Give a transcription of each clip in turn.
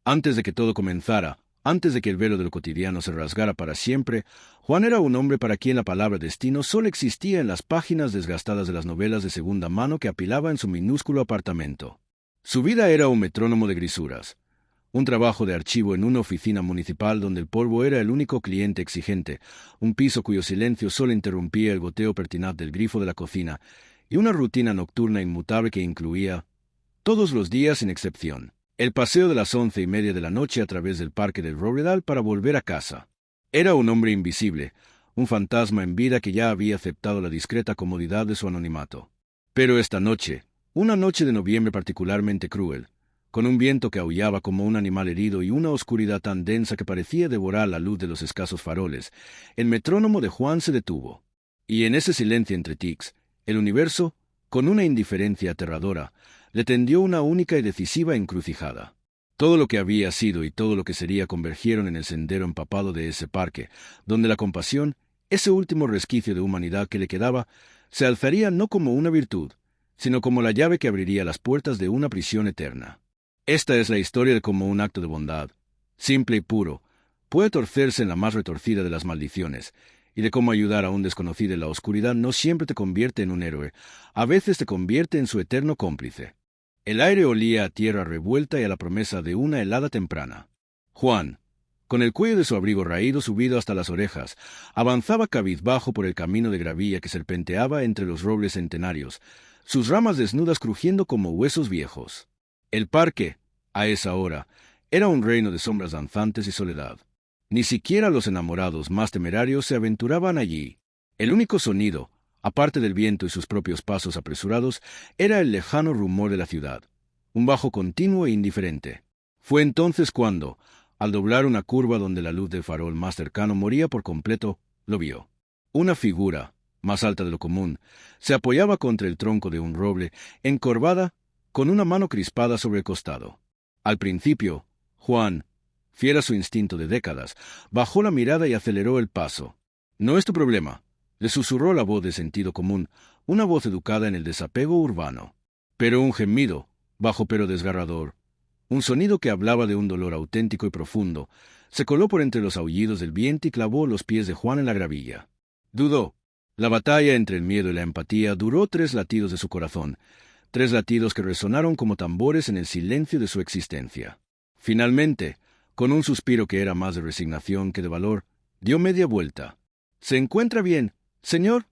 Antes de que todo comenzara, antes de que el velo de lo cotidiano se rasgara para siempre, Juan era un hombre para quien la palabra destino solo existía en las páginas desgastadas de las novelas de segunda mano que apilaba en su minúsculo apartamento. Su vida era un metrónomo de grisuras, un trabajo de archivo en una oficina municipal donde el polvo era el único cliente exigente, un piso cuyo silencio solo interrumpía el goteo pertinaz del grifo de la cocina, y una rutina nocturna inmutable que incluía, todos los días sin excepción, el paseo de las 11:30 de la noche a través del parque del Robredal para volver a casa. Era un hombre invisible, un fantasma en vida que ya había aceptado la discreta comodidad de su anonimato. Pero esta noche, una noche de noviembre particularmente cruel, con un viento que aullaba como un animal herido y una oscuridad tan densa que parecía devorar la luz de los escasos faroles, el metrónomo de Juan se detuvo. Y en ese silencio entre tics, el universo, con una indiferencia aterradora, le tendió una única y decisiva encrucijada. Todo lo que había sido y todo lo que sería convergieron en el sendero empapado de ese parque, donde la compasión, ese último resquicio de humanidad que le quedaba, se alzaría no como una virtud, sino como la llave que abriría las puertas de una prisión eterna. Esta es la historia de cómo un acto de bondad, simple y puro, puede torcerse en la más retorcida de las maldiciones, y de cómo ayudar a un desconocido en la oscuridad no siempre te convierte en un héroe, a veces te convierte en su eterno cómplice. El aire olía a tierra revuelta y a la promesa de una helada temprana. Juan, con el cuello de su abrigo raído subido hasta las orejas, avanzaba cabizbajo por el camino de gravilla que serpenteaba entre los robles centenarios, sus ramas desnudas crujiendo como huesos viejos. El parque, a esa hora, era un reino de sombras danzantes y soledad. Ni siquiera los enamorados más temerarios se aventuraban allí. El único sonido, aparte del viento y sus propios pasos apresurados, era el lejano rumor de la ciudad, un bajo continuo e indiferente. Fue entonces cuando, al doblar una curva donde la luz del farol más cercano moría por completo, lo vio. Una figura, más alta de lo común, se apoyaba contra el tronco de un roble, encorvada, con una mano crispada sobre el costado. Al principio, Juan, fiel a su instinto de décadas, bajó la mirada y aceleró el paso. «No es tu problema», le susurró la voz de sentido común, una voz educada en el desapego urbano. Pero un gemido, bajo pero desgarrador, un sonido que hablaba de un dolor auténtico y profundo, se coló por entre los aullidos del viento y clavó los pies de Juan en la gravilla. Dudó. La batalla entre el miedo y la empatía duró 3 latidos de su corazón, 3 latidos que resonaron como tambores en el silencio de su existencia. Finalmente, con un suspiro que era más de resignación que de valor, dio media vuelta. «¿Se encuentra bien, señor?»,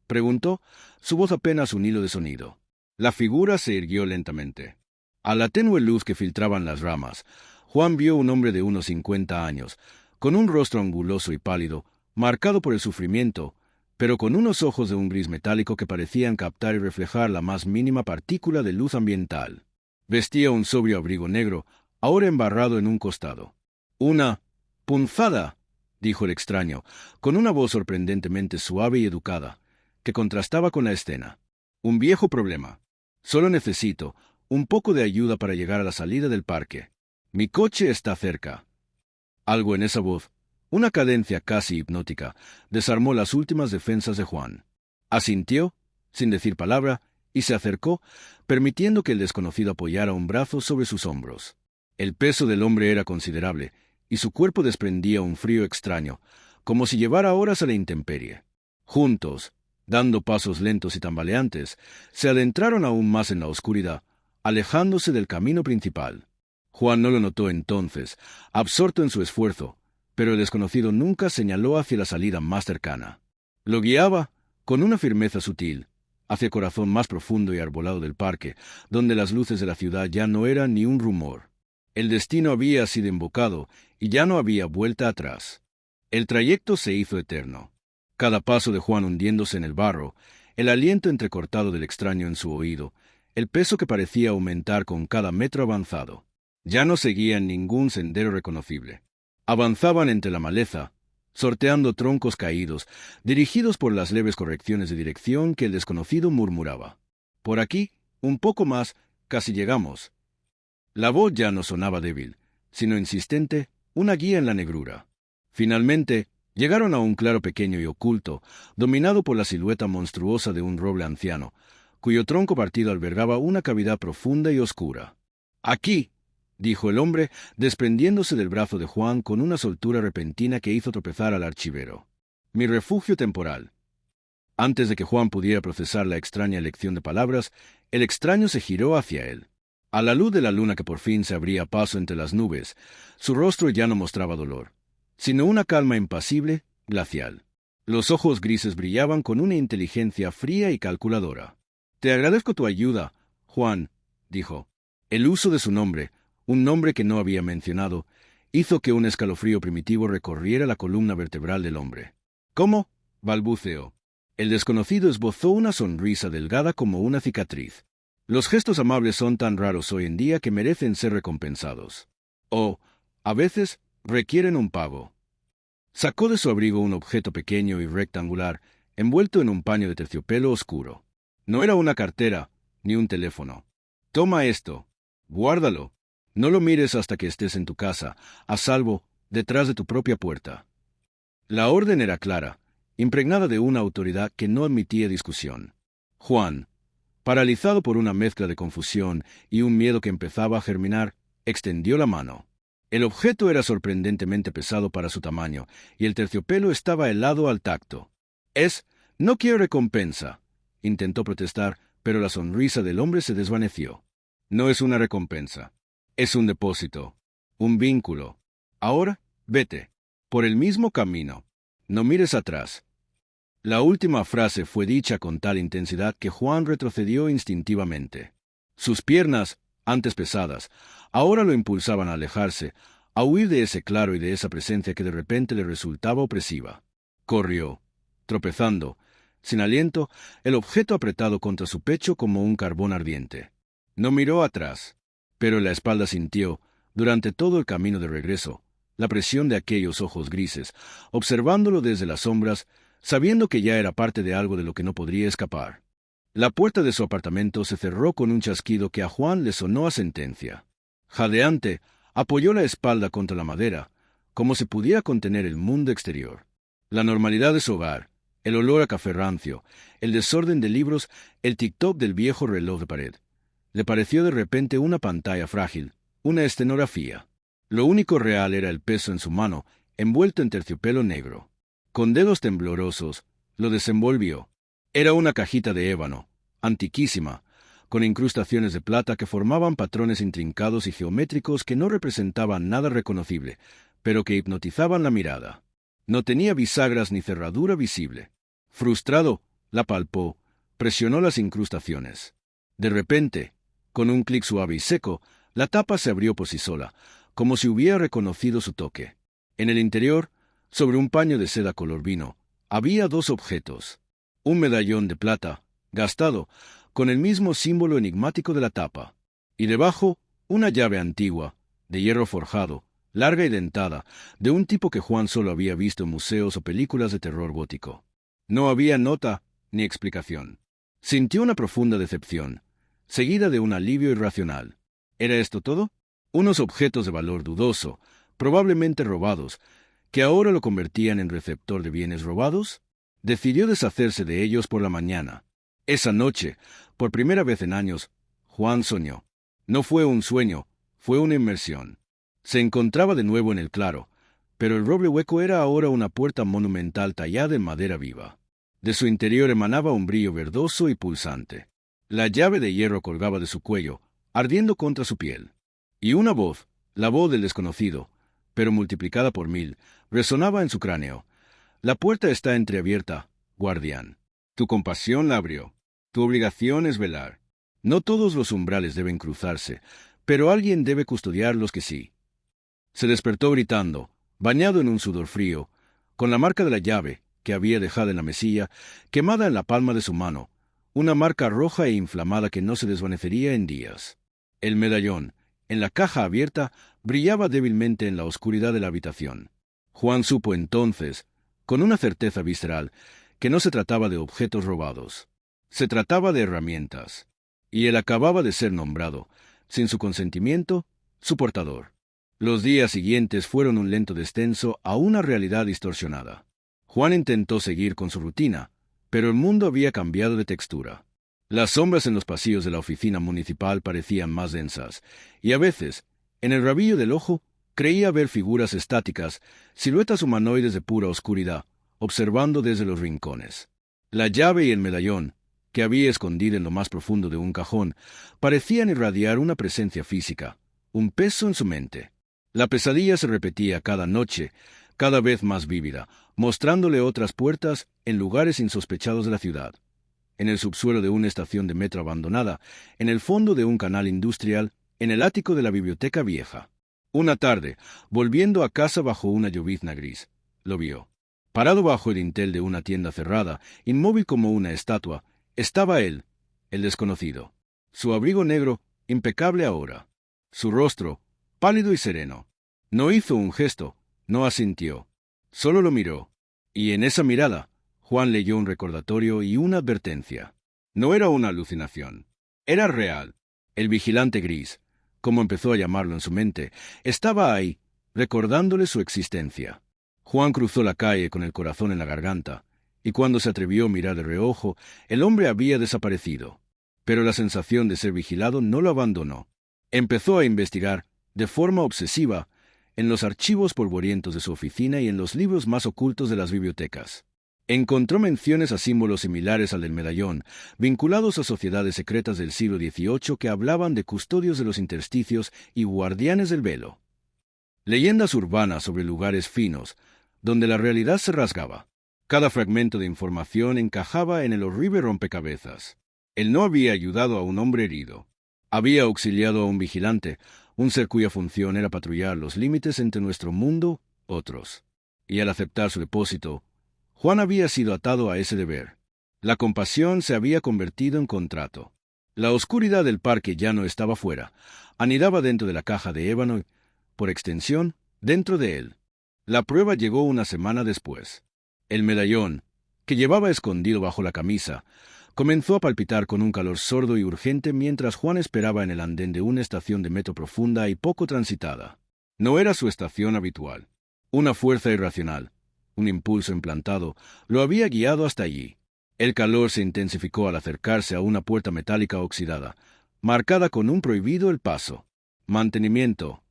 preguntó, su voz apenas un hilo de sonido. La figura se irguió lentamente. A la tenue luz que filtraban las ramas, Juan vio un hombre de unos 50 años, con un rostro anguloso y pálido, marcado por el sufrimiento, pero con unos ojos de un gris metálico que parecían captar y reflejar la más mínima partícula de luz ambiental. Vestía un sobrio abrigo negro, ahora embarrado en un costado. «Una punzada», dijo el extraño, con una voz sorprendentemente suave y educada, que contrastaba con la escena. «Un viejo problema. Solo necesito un poco de ayuda para llegar a la salida del parque. Mi coche está cerca». Algo en esa voz, una cadencia casi hipnótica, desarmó las últimas defensas de Juan. Asintió, sin decir palabra, y se acercó, permitiendo que el desconocido apoyara un brazo sobre sus hombros. El peso del hombre era considerable, y su cuerpo desprendía un frío extraño, como si llevara horas a la intemperie. Juntos, dando pasos lentos y tambaleantes, se adentraron aún más en la oscuridad, alejándose del camino principal. Juan no lo notó entonces, absorto en su esfuerzo, pero el desconocido nunca señaló hacia la salida más cercana. Lo guiaba, con una firmeza sutil, hacia el corazón más profundo y arbolado del parque, donde las luces de la ciudad ya no eran ni un rumor. El destino había sido invocado, y ya no había vuelta atrás. El trayecto se hizo eterno. Cada paso de Juan hundiéndose en el barro, el aliento entrecortado del extraño en su oído, el peso que parecía aumentar con cada metro avanzado. Ya no seguían ningún sendero reconocible. Avanzaban entre la maleza, sorteando troncos caídos, dirigidos por las leves correcciones de dirección que el desconocido murmuraba. «Por aquí, un poco más, casi llegamos». La voz ya no sonaba débil, sino insistente, una guía en la negrura. Finalmente, llegaron a un claro pequeño y oculto, dominado por la silueta monstruosa de un roble anciano, cuyo tronco partido albergaba una cavidad profunda y oscura. «Aquí», dijo el hombre, desprendiéndose del brazo de Juan con una soltura repentina que hizo tropezar al archivero. Mi refugio temporal. Antes de que Juan pudiera procesar la extraña elección de palabras, el extraño se giró hacia él. A la luz de la luna que por fin se abría paso entre las nubes, su rostro ya no mostraba dolor, sino una calma impasible, glacial. Los ojos grises brillaban con una inteligencia fría y calculadora. «Te agradezco tu ayuda, Juan», dijo. El uso de su nombre, un nombre que no había mencionado, hizo que un escalofrío primitivo recorriera la columna vertebral del hombre. «¿Cómo?», balbuceó. El desconocido esbozó una sonrisa delgada como una cicatriz. Los gestos amables son tan raros hoy en día que merecen ser recompensados. O, a veces, requieren un pago. Sacó de su abrigo un objeto pequeño y rectangular, envuelto en un paño de terciopelo oscuro. No era una cartera, ni un teléfono. «Toma esto. Guárdalo. No lo mires hasta que estés en tu casa, a salvo, detrás de tu propia puerta». La orden era clara, impregnada de una autoridad que no admitía discusión. Juan, paralizado por una mezcla de confusión y un miedo que empezaba a germinar, extendió la mano. El objeto era sorprendentemente pesado para su tamaño, y el terciopelo estaba helado al tacto. «No quiero recompensa», intentó protestar, pero la sonrisa del hombre se desvaneció. «No es una recompensa. Es un depósito. Un vínculo. Ahora, vete. Por el mismo camino. No mires atrás». La última frase fue dicha con tal intensidad que Juan retrocedió instintivamente. Sus piernas, antes pesadas, ahora lo impulsaban a alejarse, a huir de ese claro y de esa presencia que de repente le resultaba opresiva. Corrió, tropezando, sin aliento, el objeto apretado contra su pecho como un carbón ardiente. No miró atrás, pero en la espalda sintió, durante todo el camino de regreso, la presión de aquellos ojos grises, observándolo desde las sombras, sabiendo que ya era parte de algo de lo que no podría escapar. La puerta de su apartamento se cerró con un chasquido que a Juan le sonó a sentencia. Jadeante, apoyó la espalda contra la madera, como si pudiera contener el mundo exterior. La normalidad de su hogar, el olor a café rancio, el desorden de libros, el tic-toc del viejo reloj de pared. Le pareció de repente una pantalla frágil, una escenografía. Lo único real era el peso en su mano, envuelto en terciopelo negro. Con dedos temblorosos, lo desenvolvió. Era una cajita de ébano, antiquísima, con incrustaciones de plata que formaban patrones intrincados y geométricos que no representaban nada reconocible, pero que hipnotizaban la mirada. No tenía bisagras ni cerradura visible. Frustrado, la palpó, presionó las incrustaciones. De repente, con un clic suave y seco, la tapa se abrió por sí sola, como si hubiera reconocido su toque. En el interior, sobre un paño de seda color vino, había dos objetos. Un medallón de plata, gastado, con el mismo símbolo enigmático de la tapa. Y debajo, una llave antigua, de hierro forjado, larga y dentada, de un tipo que Juan solo había visto en museos o películas de terror gótico. No había nota ni explicación. Sintió una profunda decepción, seguida de un alivio irracional. ¿Era esto todo? Unos objetos de valor dudoso, probablemente robados, que ahora lo convertían en receptor de bienes robados. Decidió deshacerse de ellos por la mañana. Esa noche, por primera vez en años, Juan soñó. No fue un sueño, fue una inmersión. Se encontraba de nuevo en el claro, pero el roble hueco era ahora una puerta monumental tallada en madera viva. De su interior emanaba un brillo verdoso y pulsante. La llave de hierro colgaba de su cuello, ardiendo contra su piel. Y una voz, la voz del desconocido, pero multiplicada por 1000, resonaba en su cráneo. «La puerta está entreabierta, guardián. Tu compasión la abrió. Tu obligación es velar. No todos los umbrales deben cruzarse, pero alguien debe custodiar los que sí». Se despertó gritando, bañado en un sudor frío, con la marca de la llave, que había dejado en la mesilla, quemada en la palma de su mano, una marca roja e inflamada que no se desvanecería en días. El medallón, en la caja abierta, brillaba débilmente en la oscuridad de la habitación. Juan supo entonces, con una certeza visceral, que no se trataba de objetos robados. Se trataba de herramientas. Y él acababa de ser nombrado, sin su consentimiento, su portador. Los días siguientes fueron un lento descenso a una realidad distorsionada. Juan intentó seguir con su rutina, pero el mundo había cambiado de textura. Las sombras en los pasillos de la oficina municipal parecían más densas, y a veces, En el rabillo del ojo creía ver figuras estáticas, siluetas humanoides de pura oscuridad, observando desde los rincones. La llave y el medallón, que había escondido en lo más profundo de un cajón, parecían irradiar una presencia física, un peso en su mente. La pesadilla se repetía cada noche, cada vez más vívida, mostrándole otras puertas en lugares insospechados de la ciudad. En el subsuelo de una estación de metro abandonada, en el fondo de un canal industrial, en el ático de la biblioteca vieja. Una tarde, volviendo a casa bajo una llovizna gris, lo vio. Parado bajo el dintel de una tienda cerrada, inmóvil como una estatua, estaba él, el desconocido. Su abrigo negro, impecable ahora. Su rostro, pálido y sereno. No hizo un gesto, no asintió. Solo lo miró. Y en esa mirada, Juan leyó un recordatorio y una advertencia. No era una alucinación. Era real. El vigilante gris, como empezó a llamarlo en su mente, estaba ahí, recordándole su existencia. Juan cruzó la calle con el corazón en la garganta, y cuando se atrevió a mirar de reojo, el hombre había desaparecido. Pero la sensación de ser vigilado no lo abandonó. Empezó a investigar, de forma obsesiva, en los archivos polvorientos de su oficina y en los libros más ocultos de las bibliotecas. Encontró menciones a símbolos similares al del medallón, vinculados a sociedades secretas del siglo XVIII que hablaban de custodios de los intersticios y guardianes del velo. Leyendas urbanas sobre lugares finos, donde la realidad se rasgaba. Cada fragmento de información encajaba en el horrible rompecabezas. Él no había ayudado a un hombre herido. Había auxiliado a un vigilante, un ser cuya función era patrullar los límites entre nuestro mundo, otros. Y al aceptar su depósito, Juan había sido atado a ese deber. La compasión se había convertido en contrato. La oscuridad del parque ya no estaba fuera, anidaba dentro de la caja de ébano y, por extensión, dentro de él. La prueba llegó una semana después. El medallón, que llevaba escondido bajo la camisa, comenzó a palpitar con un calor sordo y urgente mientras Juan esperaba en el andén de una estación de metro profunda y poco transitada. No era su estación habitual. Una fuerza irracional, un impulso implantado, lo había guiado hasta allí. El calor se intensificó al acercarse a una puerta metálica oxidada, marcada con un prohibido el paso. Mantenimiento.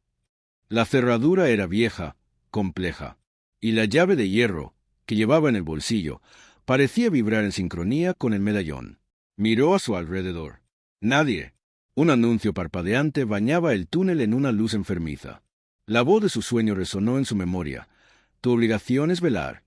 La cerradura era vieja, compleja, y la llave de hierro, que llevaba en el bolsillo, parecía vibrar en sincronía con el medallón. Miró a su alrededor. Nadie. Un anuncio parpadeante bañaba el túnel en una luz enfermiza. La voz de su sueño resonó en su memoria. Tu obligación es velar.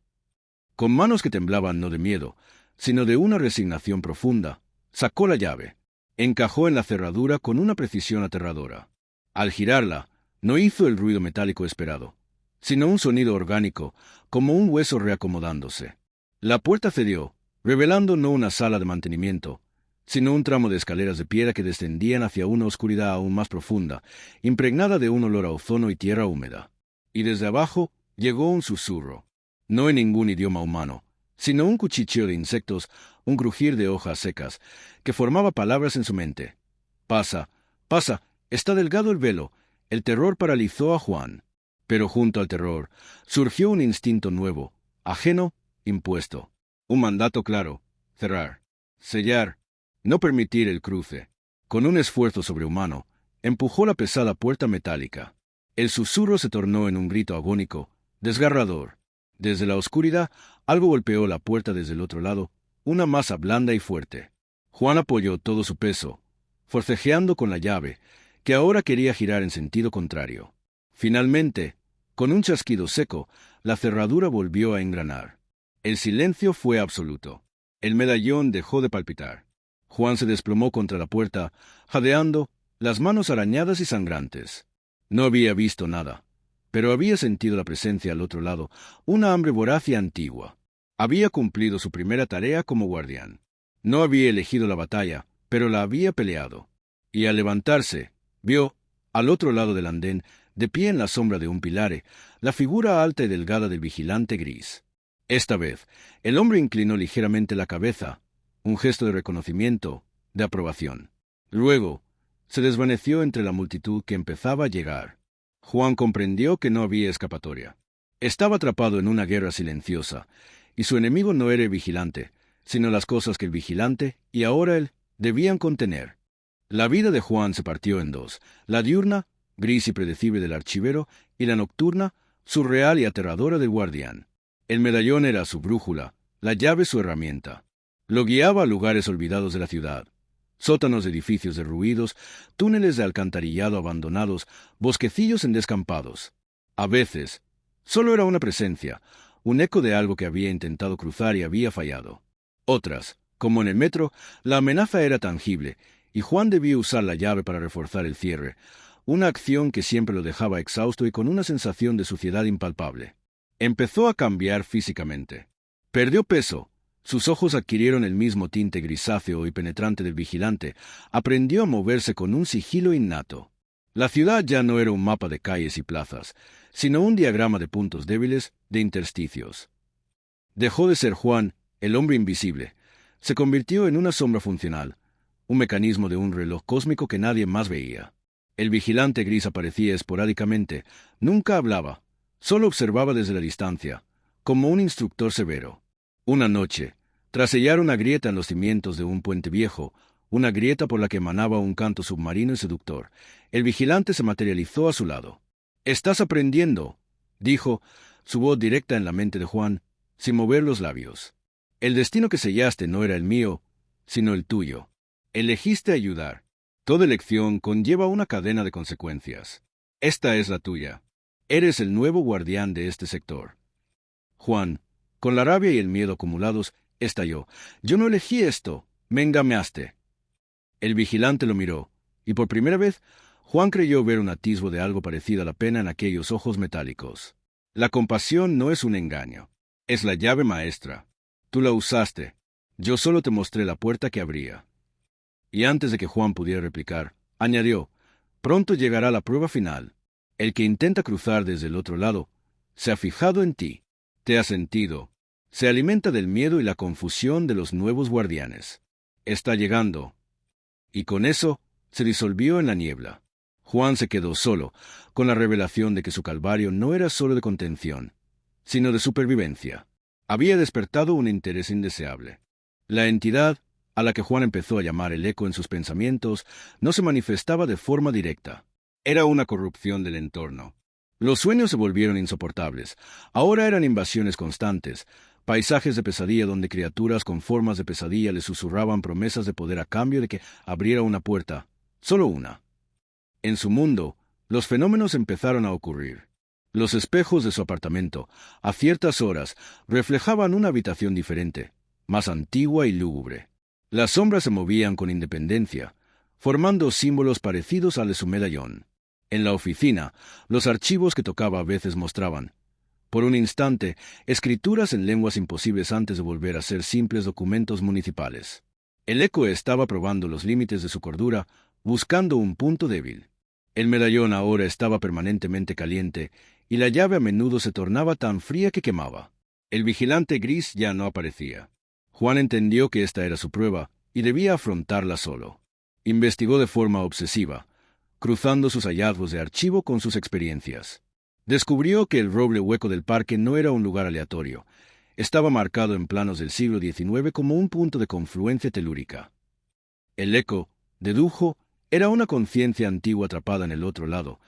Con manos que temblaban no de miedo, sino de una resignación profunda, sacó la llave. Encajó en la cerradura con una precisión aterradora. Al girarla, no hizo el ruido metálico esperado, sino un sonido orgánico, como un hueso reacomodándose. La puerta cedió, revelando no una sala de mantenimiento, sino un tramo de escaleras de piedra que descendían hacia una oscuridad aún más profunda, impregnada de un olor a ozono y tierra húmeda. Y desde abajo llegó un susurro, no en ningún idioma humano, sino un cuchicheo de insectos, un crujir de hojas secas, que formaba palabras en su mente. Pasa, pasa, está delgado el velo. El terror paralizó a Juan. Pero junto al terror surgió un instinto nuevo, ajeno, impuesto. Un mandato claro: cerrar, sellar, no permitir el cruce. Con un esfuerzo sobrehumano, empujó la pesada puerta metálica. El susurro se tornó en un grito agónico, desgarrador. Desde la oscuridad, algo golpeó la puerta desde el otro lado, una masa blanda y fuerte. Juan apoyó todo su peso, forcejeando con la llave, que ahora quería girar en sentido contrario. Finalmente, con un chasquido seco, la cerradura volvió a engranar. El silencio fue absoluto. El medallón dejó de palpitar. Juan se desplomó contra la puerta, jadeando, las manos arañadas y sangrantes. No había visto nada, pero había sentido la presencia al otro lado, una hambre voraz y antigua. Había cumplido su primera tarea como guardián. No había elegido la batalla, pero la había peleado. Y al levantarse, vio, al otro lado del andén, de pie en la sombra de un pilar, la figura alta y delgada del vigilante gris. Esta vez, el hombre inclinó ligeramente la cabeza, un gesto de reconocimiento, de aprobación. Luego, se desvaneció entre la multitud que empezaba a llegar. Juan comprendió que no había escapatoria. Estaba atrapado en una guerra silenciosa, y su enemigo no era el vigilante, sino las cosas que el vigilante, y ahora él, debían contener. La vida de Juan se partió en dos, la diurna, gris y predecible del archivero, y la nocturna, surreal y aterradora del guardián. El medallón era su brújula, la llave su herramienta. Lo guiaba a lugares olvidados de la ciudad. Sótanos de edificios derruidos, túneles de alcantarillado abandonados, bosquecillos en descampados. A veces, solo era una presencia, un eco de algo que había intentado cruzar y había fallado. Otras, como en el metro, la amenaza era tangible, y Juan debía usar la llave para reforzar el cierre, una acción que siempre lo dejaba exhausto y con una sensación de suciedad impalpable. Empezó a cambiar físicamente. Perdió peso. Sus ojos adquirieron el mismo tinte grisáceo y penetrante del vigilante. Aprendió a moverse con un sigilo innato. La ciudad ya no era un mapa de calles y plazas, sino un diagrama de puntos débiles, de intersticios. Dejó de ser Juan, el hombre invisible. Se convirtió en una sombra funcional, un mecanismo de un reloj cósmico que nadie más veía. El vigilante gris aparecía esporádicamente, nunca hablaba, solo observaba desde la distancia, como un instructor severo. Una noche, tras sellar una grieta en los cimientos de un puente viejo, una grieta por la que emanaba un canto submarino y seductor, el vigilante se materializó a su lado. «Estás aprendiendo», dijo, su voz directa en la mente de Juan, sin mover los labios. «El destino que sellaste no era el mío, sino el tuyo. Elegiste ayudar. Toda elección conlleva una cadena de consecuencias. Esta es la tuya. Eres el nuevo guardián de este sector». Juan, con la rabia y el miedo acumulados, estalló. «Yo no elegí esto. Me engañaste». El vigilante lo miró, y por primera vez, Juan creyó ver un atisbo de algo parecido a la pena en aquellos ojos metálicos. «La compasión no es un engaño. Es la llave maestra. Tú la usaste. Yo solo te mostré la puerta que abría». Y antes de que Juan pudiera replicar, añadió, «Pronto llegará la prueba final. El que intenta cruzar desde el otro lado se ha fijado en ti, te ha sentido, se alimenta del miedo y la confusión de los nuevos guardianes. Está llegando». Y con eso se disolvió en la niebla. Juan se quedó solo, con la revelación de que su calvario no era solo de contención, sino de supervivencia. Había despertado un interés indeseable. La entidad, a la que Juan empezó a llamar el eco en sus pensamientos, no se manifestaba de forma directa. Era una corrupción del entorno. Los sueños se volvieron insoportables. Ahora eran invasiones constantes, paisajes de pesadilla donde criaturas con formas de pesadilla le susurraban promesas de poder a cambio de que abriera una puerta, solo una. En su mundo, los fenómenos empezaron a ocurrir. Los espejos de su apartamento, a ciertas horas, reflejaban una habitación diferente, más antigua y lúgubre. Las sombras se movían con independencia, formando símbolos parecidos al de su medallón. En la oficina, los archivos que tocaba a veces mostraban, por un instante, escrituras en lenguas imposibles antes de volver a ser simples documentos municipales. El eco estaba probando los límites de su cordura, buscando un punto débil. El medallón ahora estaba permanentemente caliente, y la llave a menudo se tornaba tan fría que quemaba. El vigilante gris ya no aparecía. Juan entendió que esta era su prueba, y debía afrontarla solo. Investigó de forma obsesiva, cruzando sus hallazgos de archivo con sus experiencias. Descubrió que el roble hueco del parque no era un lugar aleatorio. Estaba marcado en planos del siglo XIX como un punto de confluencia telúrica. El eco, dedujo, era una conciencia antigua atrapada en el otro lado,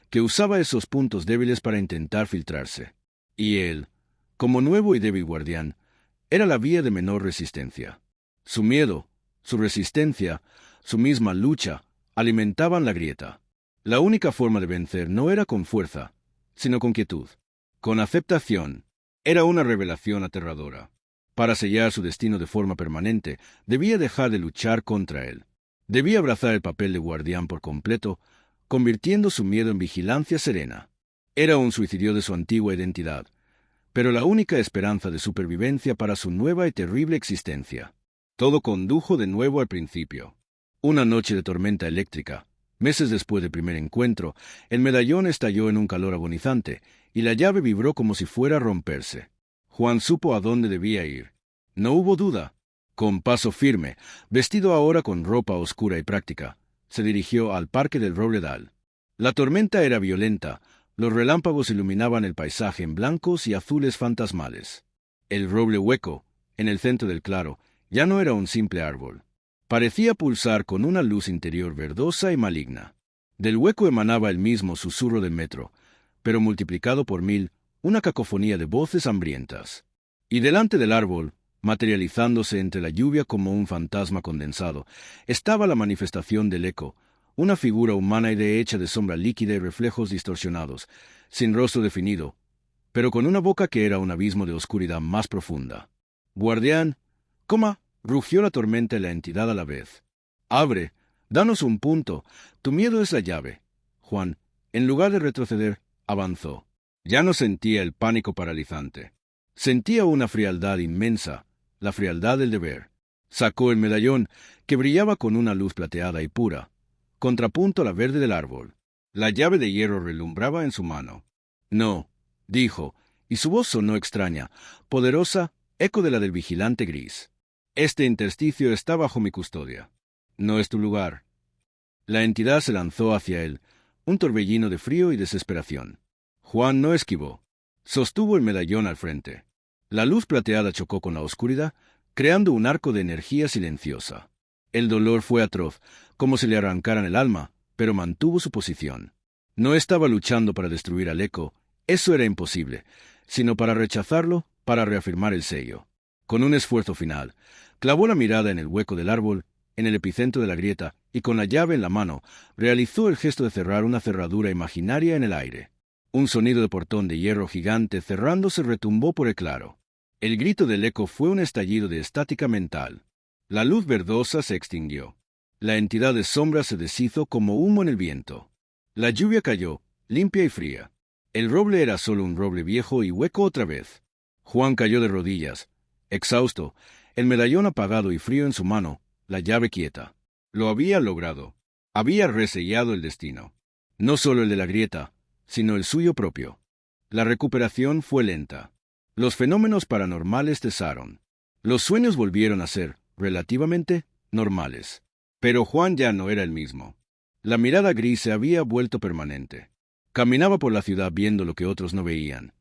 que usaba esos puntos débiles para intentar filtrarse. Y él, como nuevo y débil guardián, era la vía de menor resistencia. Su miedo, su resistencia, su misma lucha, alimentaban la grieta. La única forma de vencer no era con fuerza, sino con quietud, con aceptación. Era una revelación aterradora. Para sellar su destino de forma permanente, debía dejar de luchar contra él. Debía abrazar el papel de guardián por completo, convirtiendo su miedo en vigilancia serena. Era un suicidio de su antigua identidad, pero la única esperanza de supervivencia para su nueva y terrible existencia. Todo condujo de nuevo al principio. Una noche de tormenta eléctrica, meses después del primer encuentro, el medallón estalló en un calor agonizante, y la llave vibró como si fuera a romperse. Juan supo a dónde debía ir. No hubo duda. Con paso firme, vestido ahora con ropa oscura y práctica, se dirigió al Parque del Robledal. La tormenta era violenta, los relámpagos iluminaban el paisaje en blancos y azules fantasmales. El roble hueco, en el centro del claro, ya no era un simple árbol. Parecía pulsar con una luz interior verdosa y maligna. Del hueco emanaba el mismo susurro del metro, pero multiplicado por 1000, una cacofonía de voces hambrientas. Y delante del árbol, materializándose entre la lluvia como un fantasma condensado, estaba la manifestación del eco, una figura humana hecha de sombra líquida y reflejos distorsionados, sin rostro definido, pero con una boca que era un abismo de oscuridad más profunda. «Guardián, coma», rugió la tormenta y la entidad a la vez. «Abre, danos un punto, tu miedo es la llave». Juan, en lugar de retroceder, avanzó. Ya no sentía el pánico paralizante. Sentía una frialdad inmensa, la frialdad del deber. Sacó el medallón, que brillaba con una luz plateada y pura, contrapunto a la verde del árbol. La llave de hierro relumbraba en su mano. «No», dijo, y su voz sonó extraña, poderosa, eco de la del vigilante gris. «Este intersticio está bajo mi custodia. No es tu lugar». La entidad se lanzó hacia él, un torbellino de frío y desesperación. Juan no esquivó. Sostuvo el medallón al frente. La luz plateada chocó con la oscuridad, creando un arco de energía silenciosa. El dolor fue atroz, como si le arrancaran el alma, pero mantuvo su posición. No estaba luchando para destruir al eco, eso era imposible, sino para rechazarlo, para reafirmar el sello. Con un esfuerzo final, clavó la mirada en el hueco del árbol, en el epicentro de la grieta, y con la llave en la mano, realizó el gesto de cerrar una cerradura imaginaria en el aire. Un sonido de portón de hierro gigante cerrándose retumbó por el claro. El grito del eco fue un estallido de estática mental. La luz verdosa se extinguió. La entidad de sombra se deshizo como humo en el viento. La lluvia cayó, limpia y fría. El roble era solo un roble viejo y hueco otra vez. Juan cayó de rodillas, exhausto, el medallón apagado y frío en su mano, la llave quieta. Lo había logrado. Había resellado el destino. No solo el de la grieta, sino el suyo propio. La recuperación fue lenta. Los fenómenos paranormales cesaron. Los sueños volvieron a ser, relativamente, normales. Pero Juan ya no era el mismo. La mirada gris se había vuelto permanente. Caminaba por la ciudad viendo lo que otros no veían.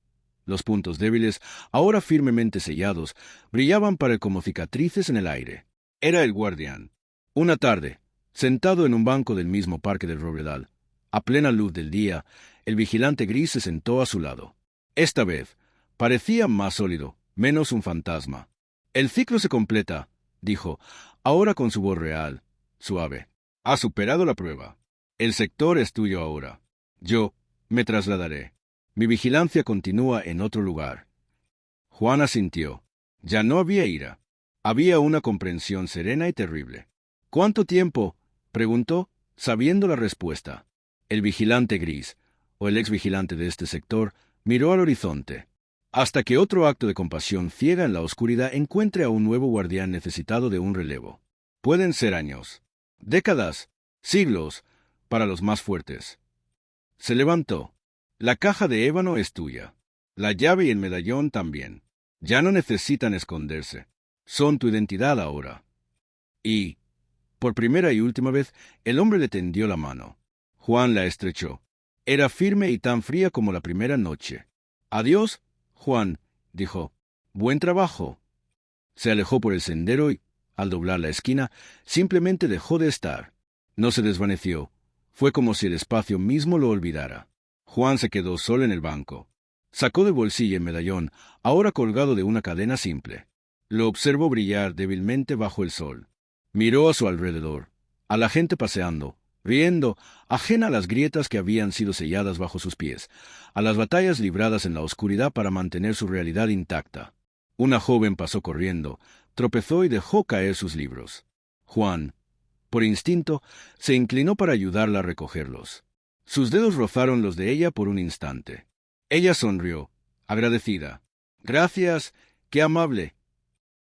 Los puntos débiles, ahora firmemente sellados, brillaban para él como cicatrices en el aire. Era el guardián. Una tarde, sentado en un banco del mismo parque del Robledal, a plena luz del día, el vigilante gris se sentó a su lado. Esta vez, parecía más sólido, menos un fantasma. «El ciclo se completa», dijo, ahora con su voz real, suave. «Ha superado la prueba. El sector es tuyo ahora. Yo me trasladaré. Mi vigilancia continúa en otro lugar». Juan asintió. Ya no había ira. Había una comprensión serena y terrible. «¿Cuánto tiempo?», preguntó, sabiendo la respuesta. El vigilante gris, o el ex vigilante de este sector, miró al horizonte. «Hasta que otro acto de compasión ciega en la oscuridad encuentre a un nuevo guardián necesitado de un relevo. Pueden ser años, décadas, siglos, para los más fuertes». Se levantó. «La caja de ébano es tuya. La llave y el medallón también. Ya no necesitan esconderse. Son tu identidad ahora». Y, por primera y última vez, el hombre le tendió la mano. Juan la estrechó. Era firme y tan fría como la primera noche. «Adiós, Juan», dijo. «Buen trabajo». Se alejó por el sendero y, al doblar la esquina, simplemente dejó de estar. No se desvaneció. Fue como si el espacio mismo lo olvidara. Juan se quedó solo en el banco. Sacó del bolsillo el medallón, ahora colgado de una cadena simple. Lo observó brillar débilmente bajo el sol. Miró a su alrededor, a la gente paseando, riendo, ajena a las grietas que habían sido selladas bajo sus pies, a las batallas libradas en la oscuridad para mantener su realidad intacta. Una joven pasó corriendo, tropezó y dejó caer sus libros. Juan, por instinto, se inclinó para ayudarla a recogerlos. Sus dedos rozaron los de ella por un instante. Ella sonrió, agradecida. «Gracias, qué amable».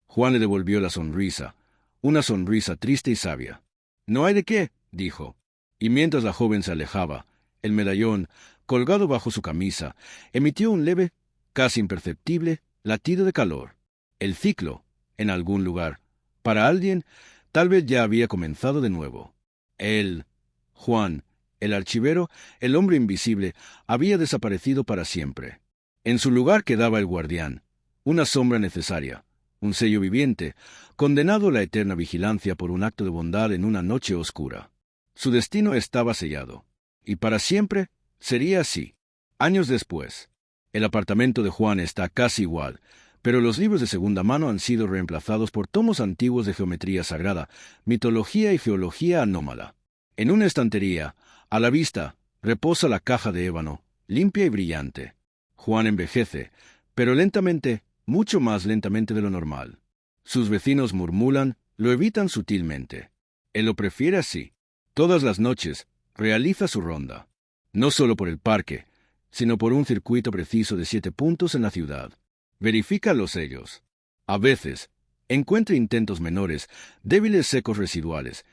Juan le devolvió la sonrisa, una sonrisa triste y sabia. «No hay de qué», dijo. Y mientras la joven se alejaba, el medallón, colgado bajo su camisa, emitió un leve, casi imperceptible, latido de calor. El ciclo, en algún lugar, para alguien, tal vez ya había comenzado de nuevo. Él, Juan, el archivero, el hombre invisible, había desaparecido para siempre. En su lugar quedaba el guardián, una sombra necesaria, un sello viviente, condenado a la eterna vigilancia por un acto de bondad en una noche oscura. Su destino estaba sellado. y para siempre sería así. Años después, el apartamento de Juan está casi igual, pero los libros de segunda mano han sido reemplazados por tomos antiguos de geometría sagrada, mitología y geología anómala. En una estantería, a la vista, reposa la caja de ébano, limpia y brillante. Juan envejece, pero lentamente, mucho más lentamente de lo normal. Sus vecinos murmuran, lo evitan sutilmente. Él lo prefiere así. Todas las noches, realiza su ronda. No solo por el parque, sino por un circuito preciso de 7 puntos en la ciudad. Verifica los sellos. A veces, encuentra intentos menores, débiles secos residuales,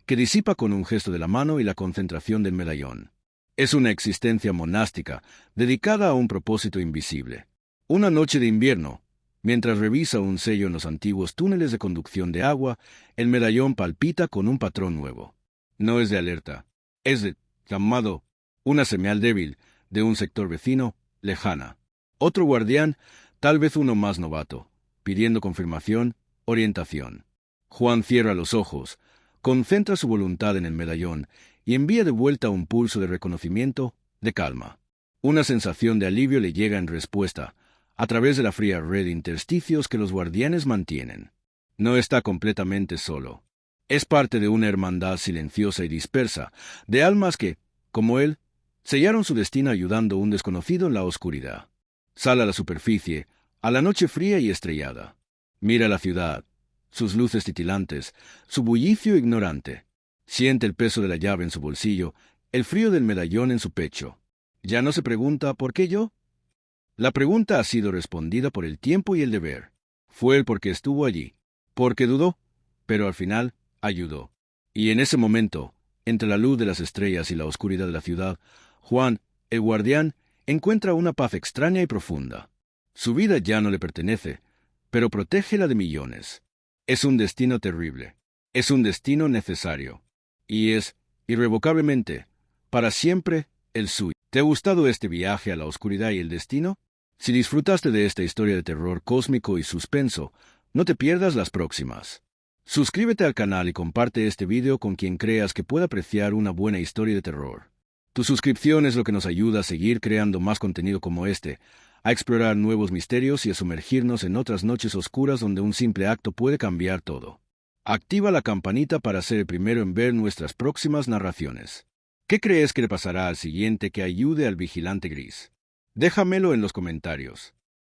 que disipa con un gesto de la mano y la concentración del medallón. Es una existencia monástica, dedicada a un propósito invisible. Una noche de invierno, mientras revisa un sello en los antiguos túneles de conducción de agua, el medallón palpita con un patrón nuevo. No es de alerta, es de llamado, una señal débil de un sector vecino, lejana. Otro guardián, tal vez uno más novato, pidiendo confirmación, orientación. Juan cierra los ojos, concentra su voluntad en el medallón y envía de vuelta un pulso de reconocimiento, de calma. Una sensación de alivio le llega en respuesta, a través de la fría red de intersticios que los guardianes mantienen. No está completamente solo. Es parte de una hermandad silenciosa y dispersa, de almas que, como él, sellaron su destino ayudando a un desconocido en la oscuridad. Sale a la superficie, a la noche fría y estrellada. Mira la ciudad, sus luces titilantes, su bullicio ignorante. Siente el peso de la llave en su bolsillo, el frío del medallón en su pecho. Ya no se pregunta ¿por qué yo? La pregunta ha sido respondida por el tiempo y el deber. Fue él porque estuvo allí, porque dudó, pero al final ayudó. Y en ese momento, entre la luz de las estrellas y la oscuridad de la ciudad, Juan, el guardián, encuentra una paz extraña y profunda. Su vida ya no le pertenece, pero protege la de millones. Es un destino terrible. Es un destino necesario. Y es, irrevocablemente, para siempre, el suyo. ¿Te ha gustado este viaje a la oscuridad y el destino? Si disfrutaste de esta historia de terror cósmico y suspenso, no te pierdas las próximas. Suscríbete al canal y comparte este video con quien creas que pueda apreciar una buena historia de terror. Tu suscripción es lo que nos ayuda a seguir creando más contenido como este, a explorar nuevos misterios y a sumergirnos en otras noches oscuras donde un simple acto puede cambiar todo. Activa la campanita para ser el primero en ver nuestras próximas narraciones. ¿Qué crees que le pasará al siguiente que ayude al vigilante gris? Déjamelo en los comentarios.